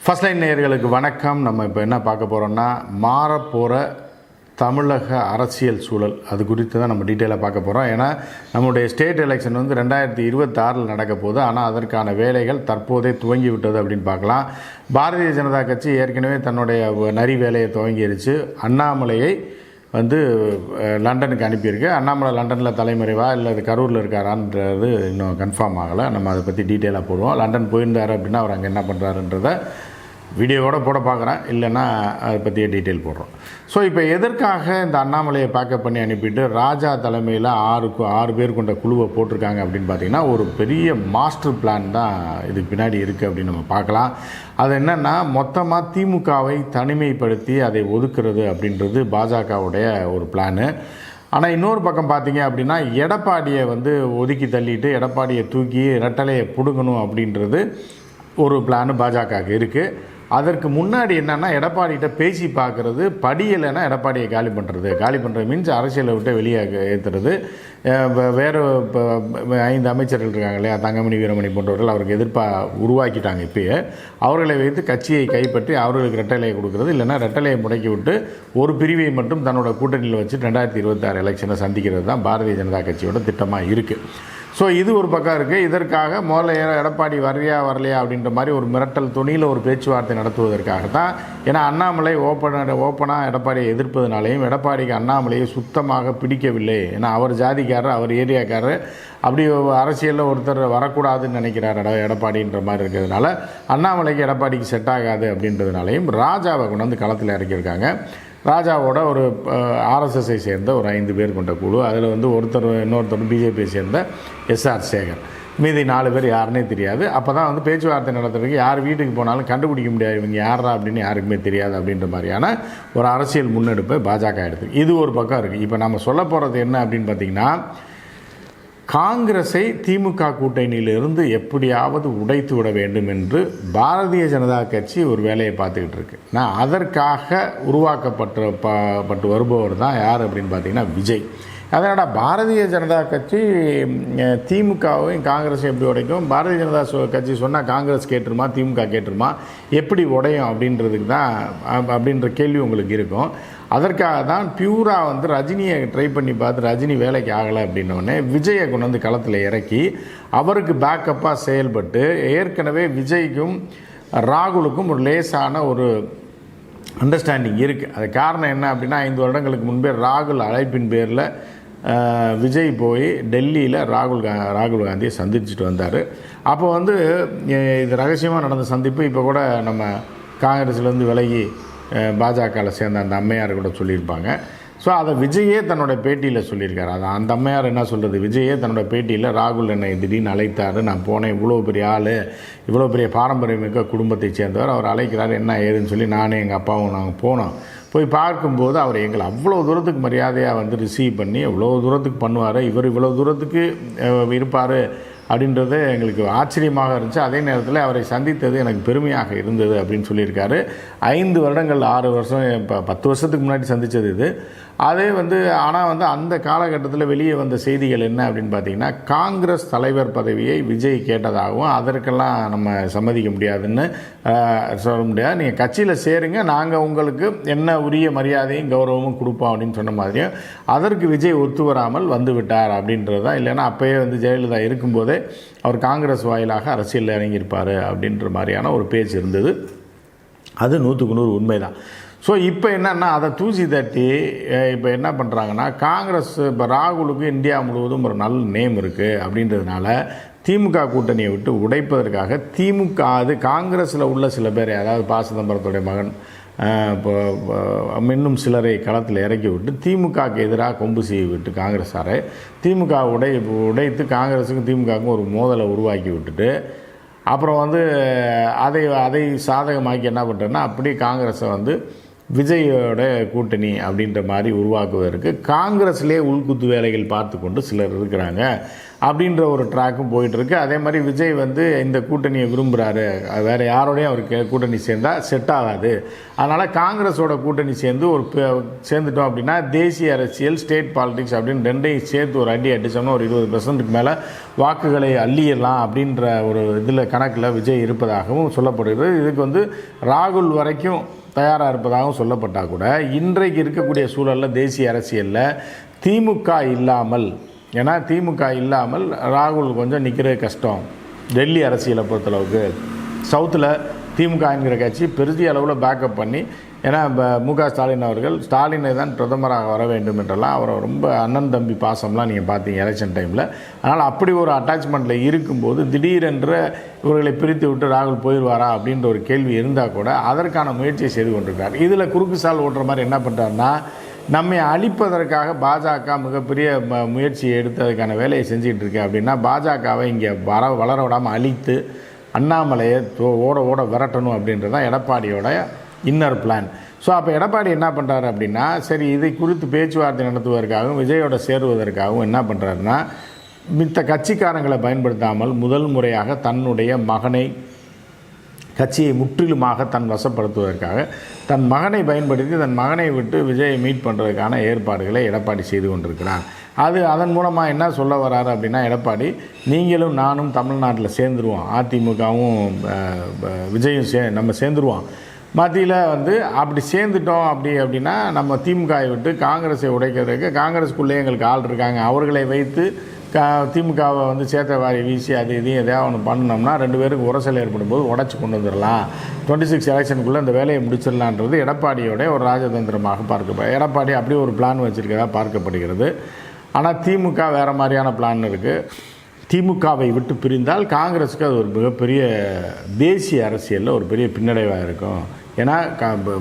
First line நேயர்களுக்கு வணக்கம். நம்ம இப்போ என்ன பார்க்க போகிறோம்னா, மாறப்போகிற தமிழக அரசியல் சூழல் அது குறித்து தான் நம்ம டீட்டெயிலாக பார்க்க போகிறோம். ஏன்னா நம்முடைய ஸ்டேட் எலெக்ஷன் 2026 நடக்க போகுது. ஆனால் அதற்கான வேலைகள் தற்போதே துவங்கி விட்டது அப்படின்னு பார்க்கலாம். பாரதிய ஜனதா கட்சி ஏற்கனவே தன்னுடைய நரி வேலையை துவங்கிருச்சு. அண்ணாமலையை லண்டனுக்கு அனுப்பியிருக்கு. அண்ணாமலை லண்டனில் தலைமறைவா இல்லை அது கரூரில் இருக்காரான்றது இன்னும் கன்ஃபார்ம் ஆகலை. நம்ம அதை பற்றி டீட்டெயிலாக போடுவோம். லண்டன் போயிருந்தார் அப்படின்னா அவர் அங்கே என்ன பண்ணுறாருன்றதை வீடியோவோட போட பார்க்குறேன், இல்லைன்னா அதை பற்றியே டீட்டெயில் போடுறோம். ஸோ இப்போ எதற்காக இந்த அண்ணாமலையை பேக்கப் பண்ணி அனுப்பிட்டு ராஜா தலைமையில் 6 பேர் கொண்ட குழுவை போட்டிருக்காங்க அப்படின்னு பார்த்திங்கன்னா, ஒரு பெரிய மாஸ்டர் பிளான் தான் இதுக்கு பின்னாடி இருக்குது அப்படின்னு நம்ம பார்க்கலாம். அது என்னென்னா, மொத்தமாக திமுகவை தனிமைப்படுத்தி அதை ஒதுக்குறது அப்படின்றது பாஜகவுடைய ஒரு பிளானு. ஆனால் இன்னொரு பக்கம் பார்த்தீங்க அப்படின்னா, எடப்பாடியை ஒதுக்கி தள்ளிட்டு எடப்பாடியை தூக்கி ரெட்டலையை பிடுங்கணும் அப்படின்றது ஒரு பிளானு பாஜகவுக்கு இருக்குது. அதற்கு முன்னாடி என்னென்னா, எடப்பாடிகிட்ட பேசி பார்க்குறது, படியலைன்னா எடப்பாடியை காலி பண்ணுறது மீன்ஸ் அரசியலை விட்டு வெளியே ஏற்றுறது. வேறு இப்போ 5 அமைச்சர்கள் இருக்காங்க இல்லையா, தங்கமணி வீரமணி போன்றவர்கள் அவருக்கு எதிர்ப்பாக உருவாக்கிட்டாங்க. இப்போயே அவர்களை வைத்து கட்சியை கைப்பற்றி அவர்களுக்கு ரெட்டலையை கொடுக்குறது, இல்லைன்னா ரெட்டலையை முடக்கி விட்டு ஒரு பிரிவை மட்டும் தன்னோட கூட்டணியில் வச்சு 2026 எலெக்ஷனை சந்திக்கிறது தான் பாரதிய ஜனதா கட்சியோட திட்டமாக இருக்குது. ஸோ இது ஒரு பக்கம் இருக்குது. இதற்காக முதல்ல எடப்பாடி வரலையா அப்படின்ற மாதிரி ஒரு மிரட்டல் துணியில் ஒரு பேச்சுவார்த்தை நடத்துவதற்காக தான். ஏன்னா அண்ணாமலை ஓப்பனாக எடப்பாடியை எதிர்ப்பதுனாலையும், எடப்பாடிக்கு அண்ணாமலையை சுத்தமாக பிடிக்கவில்லை. ஏன்னா அவர் ஜாதிக்காரர், அவர் ஏரியாக்காரர், அப்படி அரசியலில் ஒருத்தர் வரக்கூடாதுன்னு நினைக்கிறார் எடப்பாடின்ற மாதிரி இருக்கிறதுனால அண்ணாமலைக்கு எடப்பாடிக்கு செட் ஆகாது அப்படின்றதுனாலையும் ராஜாவை கொண்டு களத்தில் இறக்கியிருக்காங்க. ராஜாவோட ஒரு ஆர்எஸ்எஸ்ஐ சேர்ந்த ஒரு 5 பேர் கொண்ட குழு. அதில் இன்னொருத்தர் பிஜேபியை சேர்ந்த எஸ்ஆர் சேகர், மீதி 4 பேர் யாருன்னே தெரியாது. அப்போ தான் பேச்சுவார்த்தை நடத்துறதுக்கு யார் வீட்டுக்கு போனாலும் கண்டுபிடிக்க முடியாது, இவங்க யாரா அப்படின்னு யாருக்குமே தெரியாது அப்படின்ற மாதிரியான ஒரு அரசியல் முன்னெடுப்பை பாஜக எடுத்து. இது ஒரு பக்கம் இருக்குது. இப்போ நம்ம சொல்ல போகிறது என்ன அப்படின்னு பார்த்திங்கன்னா, காங்கிரஸை திமுக கூட்டணியிலிருந்து எப்படியாவது உடைத்து விட வேண்டும் என்று பாரதிய ஜனதா கட்சி ஒரு வேலையை பார்த்துக்கிட்டு இருக்கு. நான் அதற்காக உருவாக்கப்பட்டு வருபவர் தான் யார் அப்படின்னு பார்த்தீங்கன்னா விஜய். அதனால் பாரதிய ஜனதா கட்சி திமுகவையும் காங்கிரஸையும் எப்படி உடைக்கும், பாரதிய ஜனதா கட்சி சொன்னால் காங்கிரஸ் கேட்டுருமா, திமுக கேட்டுருமா, எப்படி உடையும் அப்படின்றதுக்கு தான் அப்படின்ற கேள்வி உங்களுக்கு இருக்கும். அதற்காக தான் பியூராக ரஜினியை ட்ரை பண்ணி பார்த்து ரஜினி வேலைக்கு ஆகலை அப்படின்னோடனே விஜயை கொண்டு களத்தில் இறக்கி அவருக்கு பேக்கப்பாக செயல்பட்டு, ஏற்கனவே விஜய்க்கும் ராகுலுக்கும் ஒரு லேசான ஒரு அண்டர்ஸ்டாண்டிங் இருக்குது. அது காரணம் என்ன அப்படின்னா, 5 வருடங்களுக்கு முன்பே ராகுல் அழைப்பின் பேரில் விஜய் போய் டெல்லியில் ராகுல் காந்தியை சந்திச்சுட்டு வந்தார். அப்போ இது ரகசியமாக நடந்த சந்திப்பு. இப்போ கூட நம்ம காங்கிரஸ்லேருந்து விலகி பாஜகவில் சேர்ந்த அந்த அம்மையார் கூட சொல்லியிருப்பாங்க. ஸோ அதை விஜயே தன்னோட பேட்டியில் சொல்லியிருக்காரு. அது அந்த அம்மையார் என்ன சொல்கிறது, விஜயே தன்னோட பேட்டியில் ராகுல் என்னை திடீர்னு அழைத்தார், நான் போனேன், இவ்வளோ பெரிய ஆள், இவ்வளோ பெரிய பாரம்பரியமிக்க குடும்பத்தை சேர்ந்தவர், அவர் அழைக்கிறார் என்ன ஏதுன்னு சொல்லி நானே எங்கள் அப்பாவும் நாங்கள் போனோம். போய் பார்க்கும்போது அவர் எங்களை அவ்வளோ தூரத்துக்கு மரியாதையாக ரிசீவ் பண்ணி இவ்வளோ தூரத்துக்கு பண்ணுவார், இவர் இவ்வளோ தூரத்துக்கு இருப்பார் அப்படின்றது எங்களுக்கு ஆச்சரியமாக இருந்துச்சு. அதே நேரத்தில் அவரை சந்தித்தது எனக்கு பெருமையாக இருந்தது அப்படின்னு சொல்லியிருக்காரு. 5 வருடங்கள் 6 வருஷம் இப்போ 10 வருஷத்துக்கு முன்னாடி சந்தித்தது இது. அதே ஆனால் அந்த காலகட்டத்தில் வெளியே வந்த செய்திகள் என்ன அப்படின்னு பார்த்தீங்கன்னா, காங்கிரஸ் தலைவர் பதவியை விஜய் கேட்டதாகவும், அதற்கெல்லாம் நம்ம சம்மதிக்க முடியாதுன்னு சொல்ல முடியாது, நீங்கள் கட்சியில் சேருங்க, நாங்கள் உங்களுக்கு என்ன உரிய மரியாதையும் கௌரவமும் கொடுப்போம் அப்படின்னு சொன்ன மாதிரியும் அதற்கு விஜய் ஒத்து வராமல் வந்து விட்டார் அப்படின்றது தான். இல்லைன்னா அப்போயே ஜெயலலிதா இருக்கும்போதே அவர் காங்கிரஸ் வாயிலாக அரசியலில் இறங்கியிருப்பார் அப்படின்ற மாதிரியான ஒரு பேச்சு இருந்தது. அது 100க்கு 100 உண்மைதான். ஸோ இப்போ என்னென்னா, அதை தூசி தட்டி இப்போ என்ன பண்ணுறாங்கன்னா, காங்கிரஸ் இப்போ ராகுலுக்கு இந்தியா முழுவதும் ஒரு நல்ல நேம் இருக்குது அப்படின்றதுனால திமுக கூட்டணியை விட்டு உடைப்பதற்காக திமுக காங்கிரஸில் உள்ள சில பேர், அதாவது ப. சிதம்பரத்துடைய மகன், இப்போ இன்னும் சிலரை களத்தில் இறக்கி விட்டு திமுகவுக்கு எதிராக கொம்பு செய்ய விட்டு காங்கிரஸாரை திமுக உடைத்து காங்கிரஸுக்கும் திமுகவுக்கும் ஒரு மோதலை உருவாக்கி விட்டுட்டு, அப்புறம் அதை சாதகமாக்கி என்ன பண்ணுறேன்னா, அப்படியே காங்கிரஸை விஜயோட கூட்டணி அப்படின்ற மாதிரி உருவாக்குவதற்கு காங்கிரஸ்லேயே உள்குத்து வேலைகள் பார்த்து கொண்டு சிலர் இருக்கிறாங்க அப்படின்ற ஒரு ட்ராக்கும் போயிட்டுருக்கு. அதே மாதிரி விஜய் வந்து இந்த கூட்டணியை விரும்புகிறாரு, வேறு யாரோடையும் அவருக்கு கூட்டணி சேர்ந்தால் செட் ஆகாது, அதனால் காங்கிரஸோட கூட்டணி சேர்ந்து சேர்ந்துட்டோம் அப்படின்னா தேசிய அரசியல், ஸ்டேட் பாலிடிக்ஸ் அப்படின்னு ரெண்டையும் சேர்த்து ஒரு அடி அடித்தோம்னா ஒரு 20% மேலே வாக்குகளை அள்ளிடலாம் அப்படின்ற ஒரு இதில் கணக்கில் விஜய் இருப்பதாகவும் சொல்லப்படுகிறது. இதுக்கு வந்து ராகுல் வரைக்கும் தயாராக இருப்பதாகவும் சொல்லப்பட்டால் கூட இன்றைக்கு இருக்கக்கூடிய சூழலில் தேசிய அரசியலில் திமுக இல்லாமல், ஏன்னா திமுக இல்லாமல் ராகுல் கொஞ்சம் நிற்கிறது கஷ்டம். டெல்லி அரசியலை பொறுத்தளவுக்கு சவுத்தில் திமுக என்கிற கட்சி பெரிய அளவில் பேக்கப் பண்ணி, ஏன்னா மு.க. ஸ்டாலின் அவர்கள் ஸ்டாலினை தான் பிரதமராக வர வேண்டும் என்றெல்லாம் அவரை ரொம்ப அண்ணன் தம்பி பாசம்லாம் நீங்கள் பார்த்தீங்க எலெக்ஷன் டைமில். அதனால் அப்படி ஒரு அட்டாச்மெண்ட்டில் இருக்கும்போது திடீரென்று இவர்களை பிரித்து விட்டு ராகுல் போயிடுவாரா அப்படின்ற ஒரு கேள்வி இருந்தால் கூட அதற்கான முயற்சியை செய்து கொண்டிருக்கார். இதில் குறுக்கு சால் ஓட்டுற மாதிரி என்ன பண்ணுறாருன்னா, நம்மை அழிப்பதற்காக பாஜக மிகப்பெரிய முயற்சியை எடுத்ததுக்கான வேலையை செஞ்சுக்கிட்டு இருக்கு அப்படின்னா பாஜகவை இங்கே வளர விடாமல் அழித்து அண்ணாமலையை ஓட விரட்டணும் அப்படின்றது தான் எடப்பாடியோட இன்னர் பிளான். ஸோ அப்போ எடப்பாடி என்ன பண்ணுறாரு அப்படின்னா, சரி இதை குறித்து பேச்சுவார்த்தை நடத்துவதற்காகவும் விஜயோட சேருவதற்காகவும் என்ன பண்ணுறாருன்னா, மித்த கட்சிக்காரங்களை பயன்படுத்தாமல் முதல் முறையாக தன்னுடைய மகனை, கட்சியை முற்றிலுமாக தன் வசப்படுத்துவதற்காக தன் மகனை பயன்படுத்தி தன் மகனை விட்டு விஜயை மீட் பண்ணுறதுக்கான ஏற்பாடுகளை எடப்பாடி செய்து கொண்டிருக்கிறார். அதன் மூலமாக என்ன சொல்ல வர்றாரு அப்படின்னா, எடப்பாடி நீங்களும் நானும் தமிழ்நாட்டில் சேர்ந்துருவோம், அதிமுகவும் விஜயும் நம்ம சேர்ந்துருவோம், மத்தியில் வந்து அப்படி சேர்ந்துட்டோம் அப்படின்னா நம்ம திமுகவை விட்டு காங்கிரஸை உடைக்கிறதுக்கு காங்கிரஸுக்குள்ளே எங்களுக்கு ஆள் இருக்காங்க, அவர்களை வைத்து திமுகவை வந்து சேத்த வாரி வீசி அது இதையும் எதாவது ஒன்று பண்ணோம்னா 2 பேருக்கு உரசல் ஏற்படும் போது உடச்சி கொண்டு வந்துடலாம், 26 எலெக்ஷனுக்குள்ளே இந்த வேலையை முடிச்சிடலான்றது எடப்பாடியோட ஒரு ராஜதந்திரமாக பார்க்கப்படுது. எடப்பாடி அப்படி ஒரு பிளான் வச்சுருக்கதா பார்க்கப்படுகிறது. ஆனால் திமுக வேறு மாதிரியான பிளான் இருக்குது. திமுகவை விட்டு பிரிந்தால் காங்கிரஸுக்கு அது ஒரு மிகப்பெரிய தேசிய அரசியலில் ஒரு பெரிய பின்னடைவாக இருக்கும். ஏன்னா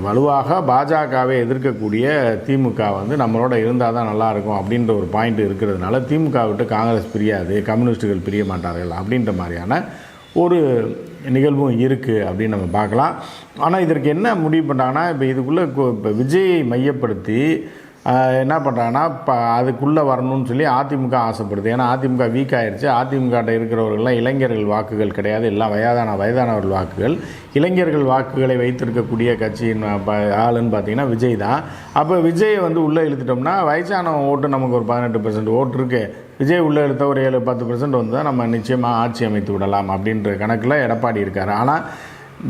வலுவாக பாஜகவை எதிர்க்கக்கூடிய திமுக வந்து நம்மளோட இருந்தால் தான் நல்லாயிருக்கும் அப்படின்ற ஒரு பாயிண்ட் இருக்கிறதுனால திமுக விட்டு காங்கிரஸ் பிரியாது, கம்யூனிஸ்ட்டுகள் பிரிய மாட்டார்கள் அப்படின்ற மாதிரியான ஒரு நிகழ்வும் இருக்குது அப்படின்னு நம்ம பார்க்கலாம். ஆனால் இதற்கு என்ன முடிவு பண்ணுறாங்கன்னா, இப்போ இதுக்குள்ளே இப்போ விஜயை மையப்படுத்தி என்ன பண்ணுறாங்கன்னா, இப்போ அதுக்குள்ளே வரணும்னு சொல்லி அதிமுக ஆசைப்படுது. ஏன்னா அதிமுக வீக் ஆகிடுச்சு. அதிமுகட்ட இருக்கிறவர்கள்லாம் இளைஞர்கள் வாக்குகள் கிடையாது, எல்லாம் வயதானவர்கள் வாக்குகள். இளைஞர்கள் வாக்குகளை வைத்திருக்கக்கூடிய கட்சியின் ஆளுன்னு பார்த்திங்கன்னா விஜய் தான். அப்போ விஜயை வந்து உள்ளே இழுத்துட்டோம்னா வயசான ஓட்டு நமக்கு ஒரு 18% ஓட்டு இருக்குது, விஜய் உள்ளே இழுத்த ஒரு 7-10% வந்து தான் நம்ம நிச்சயமாக ஆட்சி அமைத்து விடலாம் அப்படின்ற கணக்கில் எடப்பாடி இருக்கார். ஆனால்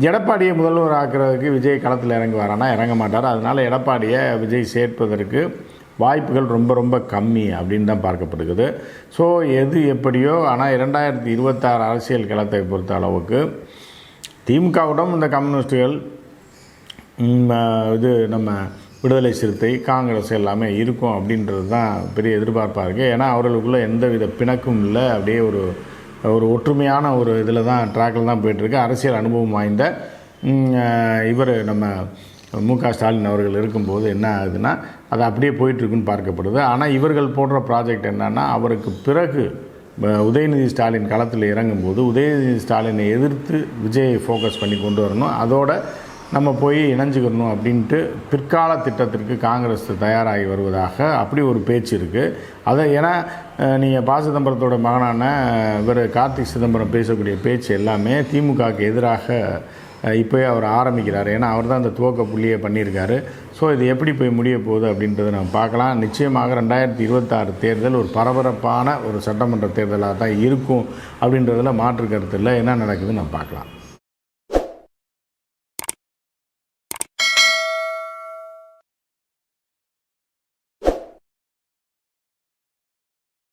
எடப்பாடியை முதல்வர் ஆக்குறதுக்கு விஜய் களத்தில் இறங்குவாரானா இறங்க மாட்டார். அதனால் எடப்பாடியை விஜய் சேர்ப்பதற்கு வாய்ப்புகள் ரொம்ப ரொம்ப கம்மி அப்படின்னு தான் பார்க்கப்படுகிறது. ஸோ எது எப்படியோ, ஆனால் 2026 அரசியல் களத்தை பொறுத்த அளவுக்கு திமுகவிடம் இந்த கம்யூனிஸ்டுகள், இது நம்ம விடுதலை சிறுத்தை, காங்கிரஸ் எல்லாமே இருக்கும் அப்படின்றது தான் பெரிய எதிர்பார்ப்பாக இருக்குது. ஏன்னா அவர்களுக்குள்ளே எந்தவித பிணக்கும் இல்லை, அப்படியே ஒரு ஒற்றுமையான ஒரு இதில் தான் ட்ராக்கில் தான் போயிட்டுருக்கு. அரசியல் அனுபவம் வாய்ந்த இவர் நம்ம மு.க. ஸ்டாலின் அவர்கள் இருக்கும்போது என்ன ஆகுதுன்னா அது அப்படியே போயிட்டுருக்குன்னு பார்க்கப்படுது. ஆனால் இவர்கள் போடுற ப்ராஜெக்ட் என்னென்னா, அவருக்கு பிறகு உதயநிதி ஸ்டாலின் களத்தில் இறங்கும்போது உதயநிதி ஸ்டாலினை எதிர்த்து விஜயை ஃபோக்கஸ் பண்ணி கொண்டு வரணும், அதோட நம்ம போய் இணைஞ்சிக்கணும் அப்படின்ட்டு பிற்கால திட்டத்திற்கு காங்கிரஸ் தயாராகி வருவதாக அப்படி ஒரு பேச்சு இருக்குது. அதை ஏன்னா நீங்கள் ப. சிதம்பரத்தோட மகனான இவர் கார்த்திக் சிதம்பரம் பேசக்கூடிய பேச்சு எல்லாமே திமுகவுக்கு எதிராக இப்போயே அவர் ஆரம்பிக்கிறார். ஏன்னா அவர் தான் அந்த துவக்க புள்ளியை பண்ணியிருக்காரு. ஸோ இது எப்படி போய் முடிய போகுது அப்படின்றத நம்ம பார்க்கலாம். நிச்சயமாக 2026 தேர்தல் ஒரு பரபரப்பான ஒரு சட்டமன்ற தேர்தலாக தான் இருக்கும் அப்படின்றதில் மாற்று கருத்து இல்லை. என்ன நடக்குதுன்னு நம்ம பார்க்கலாம்.